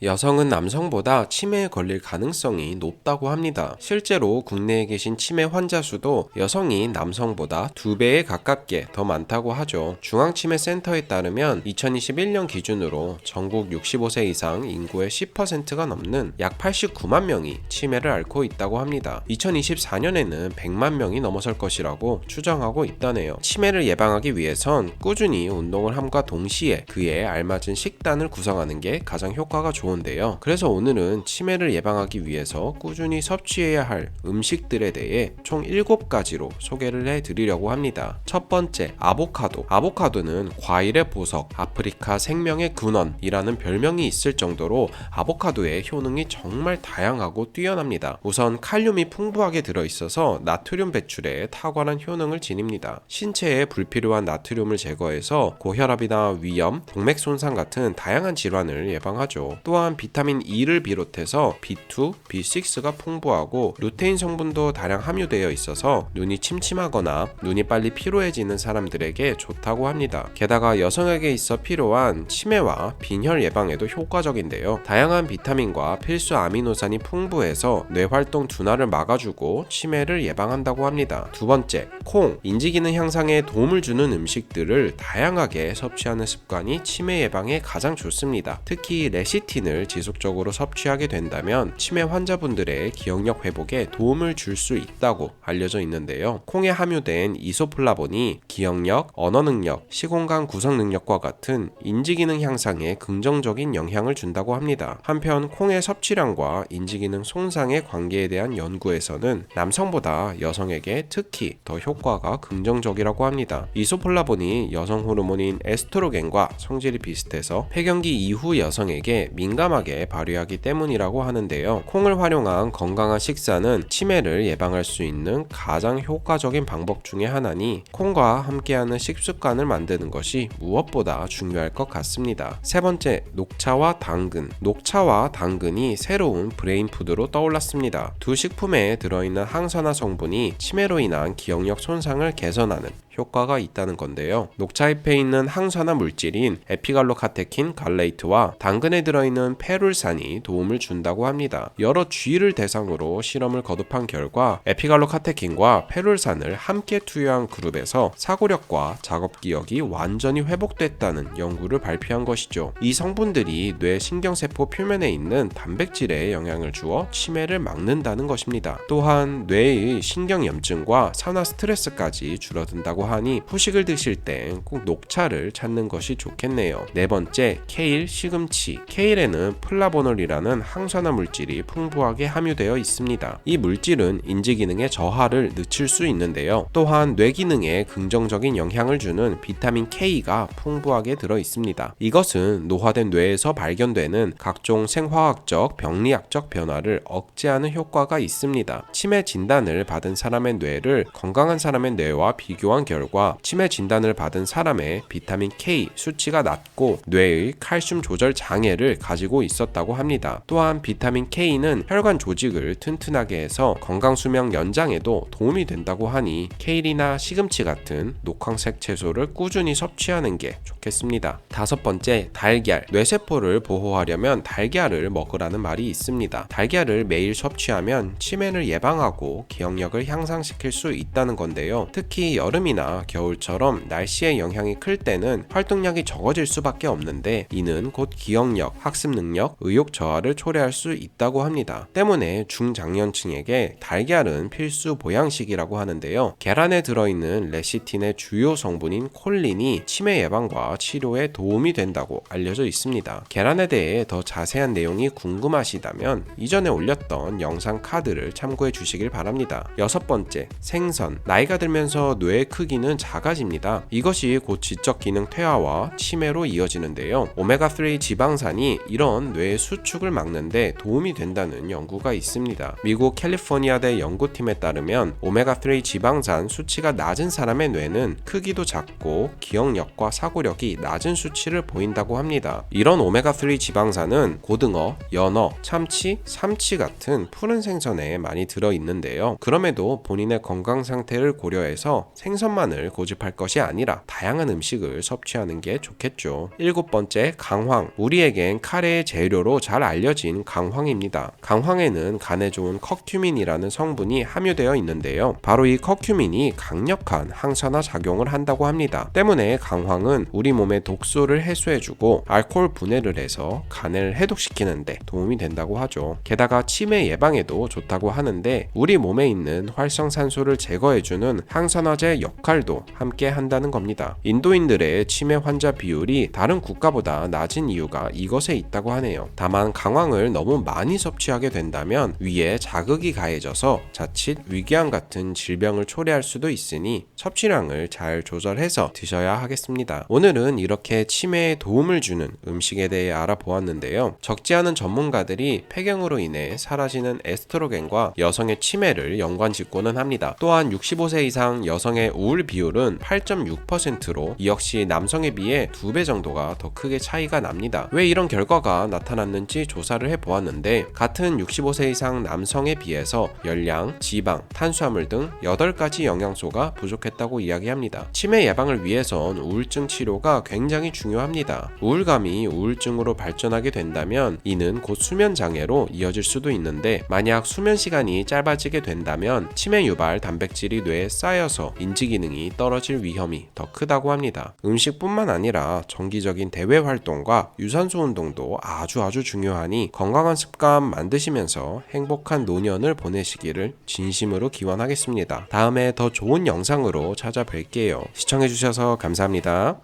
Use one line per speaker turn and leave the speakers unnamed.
여성은 남성보다 치매에 걸릴 가능성이 높다고 합니다. 실제로 국내에 계신 치매 환자 수도 여성이 남성보다 2배에 가깝게 더 많다고 하죠. 중앙치매센터에 따르면 2021년 기준으로 전국 65세 이상 인구의 10%가 넘는 약 89만 명이 치매를 앓고 있다고 합니다. 2024년에는 100만 명이 넘어설 것이라고 추정하고 있다네요. 치매를 예방하기 위해선 꾸준히 운동을 함과 동시에 그에 알맞은 식단을 구성하는 게 가장 효과가 좋은데요. 그래서 오늘은 치매를 예방하기 위해서 꾸준히 섭취해야 할 음식들에 대해 총 7가지로 소개를 해드리려고 합니다. 첫 번째, 아보카도. 아보카도는 과일의 보석, 아프리카 생명의 근원이라는 별명이 있을 정도로 아보카도의 효능이 정말 다양하고 뛰어납니다. 우선 칼륨이 풍부하게 들어있어서 나트륨 배출에 탁월한 효능을 지닙니다. 신체에 불필요한 나트륨을 제거해서 고혈압이나 위염, 동맥 손상 같은 다양한 질환을 예방하죠. 또한 비타민 E를 비롯해서 B2, B6가 풍부하고 루테인 성분도 다량 함유되어 있어서 눈이 침침하거나 눈이 빨리 피로해지는 사람들에게 좋다고 합니다. 게다가 여성에게 있어 필요한 치매와 빈혈 예방에도 효과적인데요. 다양한 비타민과 필수 아미노산이 풍부해서 뇌활동 둔화를 막아주고 치매를 예방한다고 합니다. 두 번째, 콩. 인지기능 향상에 도움을 주는 음식들을 다양하게 섭취하는 습관이 치매 예방에 가장 좋습니다. 특히 레시틴을 지속적으로 섭취하게 된다면 치매 환자분들의 기억력 회복에 도움을 줄 수 있다고 알려져 있는데요. 콩에 함유된 이소플라본이 기억력, 언어 능력, 시공간 구성 능력과 같은 인지기능 향상에 긍정적인 영향을 준다고 합니다. 한편 콩의 섭취량과 인지기능 손상의 관계에 대한 연구에서는 남성보다 여성에게 특히 더 효과가 긍정적이라고 합니다. 이소플라본이 여성 호르몬인 에스트로겐과 성질이 비슷해서 폐경기 이후 여성에게 민감하게 발휘하기 때문이라고 하는데요. 콩을 활용한 건강한 식사는 치매를 예방할 수 있는 가장 효과적인 방법 중에 하나니 콩과 함께하는 식습관을 만드는 것이 무엇보다 중요할 것 같습니다. 세 번째, 녹차와 당근. 녹차와 당근이 새로운 브레인푸드로 떠올랐습니다. 두 식품에 들어있는 항산화 성분이 치매로 인한 기억력 손상을 개선하는 효과가 있다는 건데요. 녹차잎에 있는 항산화 물질인 에피갈로카테킨 갈레이트와 당근에 들어있는 페룰산이 도움을 준다고 합니다. 여러 쥐를 대상으로 실험을 거듭한 결과 에피갈로카테킨과 페룰산을 함께 투여한 그룹에서 사고력과 작업 기억이 완전히 회복됐다는 연구를 발표한 것이죠. 이 성분들이 뇌 신경세포 표면에 있는 단백질에 영향을 주어 치매를 막는다는 것입니다. 또한 뇌의 신경염증과 산화 스트레스까지 줄어든다고 하니 후식을 드실 땐 꼭 녹차를 찾는 것이 좋겠네요. 네 번째, 케일, 시금치. 케일에는 플라보놀이라는 항산화 물질이 풍부하게 함유되어 있습니다. 이 물질은 인지기능의 저하를 늦출 수 있는데요. 또한 뇌기능에 긍정적인 영향을 주는 비타민 K가 풍부하게 들어 있습니다. 이것은 노화된 뇌에서 발견되는 각종 생화학적, 병리학적 변화를 억제하는 효과가 있습니다. 치매 진단을 받은 사람의 뇌를 건강한 사람의 뇌와 비교한 결과 치매 진단을 받은 사람의 비타민 K 수치가 낮고 뇌의 칼슘 조절 장애를 가지고 있었다고 합니다. 또한 비타민 K는 혈관 조직을 튼튼하게 해서 건강 수명 연장에도 도움이 된다고 하니 케일이나 시금치 같은 녹황색 채소를 꾸준히 섭취하는 게 좋겠습니다. 다섯 번째, 달걀. 뇌세포를 보호하려면 달걀을 먹으라는 말이 있습니다. 달걀을 매일 섭취하면 치매를 예방하고 기억력을 향상시킬 수 있다는 건데요. 특히 여름이나 겨울처럼 날씨의 영향이 클 때는 활동량이 적어질 수밖에 없는데 이는 곧 기억력, 학습 능력, 의욕 저하를 초래할 수 있다고 합니다. 때문에 중장년층에게 달걀은 필수 보양식이라고 하는데요. 계란에 들어있는 레시틴의 주요 성분인 콜린이 치매 예방과 치료에 도움이 된다고 알려져 있습니다. 계란에 대해 더 자세한 내용이 궁금하시다면 이전에 올렸던 영상 카드를 참고해 주시길 바랍니다. 여섯 번째, 생선. 나이가 들면서 뇌의 크기는 작아집니다. 이것이 곧 지적 기능 퇴화와 치매로 이어지는데요. 오메가3 지방산이 이런 뇌의 수축을 막는데 도움이 된다는 연구가 있습니다. 미국 캘리포니아대 연구팀에 따르면 오메가3 지방산 수치가 낮은 사람의 뇌는 크기도 작고 기억력과 사고력이 가격이 낮은 수치를 보인다고 합니다. 이런 오메가3 지방산은 고등어, 연어, 참치, 삼치 같은 푸른 생선에 많이 들어있는데요. 그럼에도 본인의 건강 상태를 고려해서 생선만을 고집할 것이 아니라 다양한 음식을 섭취하는 게 좋겠죠. 7번째, 강황. 우리에겐 카레의 재료로 잘 알려진 강황입니다. 강황에는 간에 좋은 커큐민이라는 성분이 함유되어 있는데요. 바로 이 커큐민이 강력한 항산화 작용을 한다고 합니다. 때문에 강황은 우리 몸의 독소를 해소해주고 알코올 분해를 해서 간을 해독시키는데 도움이 된다고 하죠. 게다가 치매 예방에도 좋다고 하는데 우리 몸에 있는 활성산소를 제거해주는 항산화제 역할도 함께 한다는 겁니다. 인도인들의 치매 환자 비율이 다른 국가보다 낮은 이유가 이것에 있다고 하네요. 다만 강황을 너무 많이 섭취하게 된다면 위에 자극이 가해져서 자칫 위궤양 같은 질병을 초래할 수도 있으니 섭취량을 잘 조절해서 드셔야 하겠습니다. 오늘은 이렇게 치매에 도움을 주는 음식에 대해 알아보았는데요. 적지 않은 전문가들이 폐경으로 인해 사라지는 에스트로겐과 여성의 치매를 연관짓고는 합니다. 또한 65세 이상 여성의 우울 비율은 8.6%로 이 역시 남성에 비해 2배 정도가 더 크게 차이가 납니다. 왜 이런 결과가 나타났는지 조사를 해보았는데 같은 65세 이상 남성에 비해서 열량, 지방, 탄수화물 등 8가지 영양소가 부족했다고 이야기합니다. 치매 예방을 위해선 우울증 치료가 굉장히 중요합니다. 우울감이 우울증으로 발전하게 된다면 이는 곧 수면 장애로 이어질 수도 있는데 만약 수면 시간이 짧아지게 된다면 치매 유발 단백질이 뇌에 쌓여서 인지 기능이 떨어질 위험이 더 크다고 합니다. 음식뿐만 아니라 정기적인 대외 활동과 유산소 운동도 아주 중요하니 건강한 습관 만드시면서 행복한 노년을 보내시기를 진심으로 기원하겠습니다. 다음에 더 좋은 영상으로 찾아뵐게요. 시청해주셔서 감사합니다.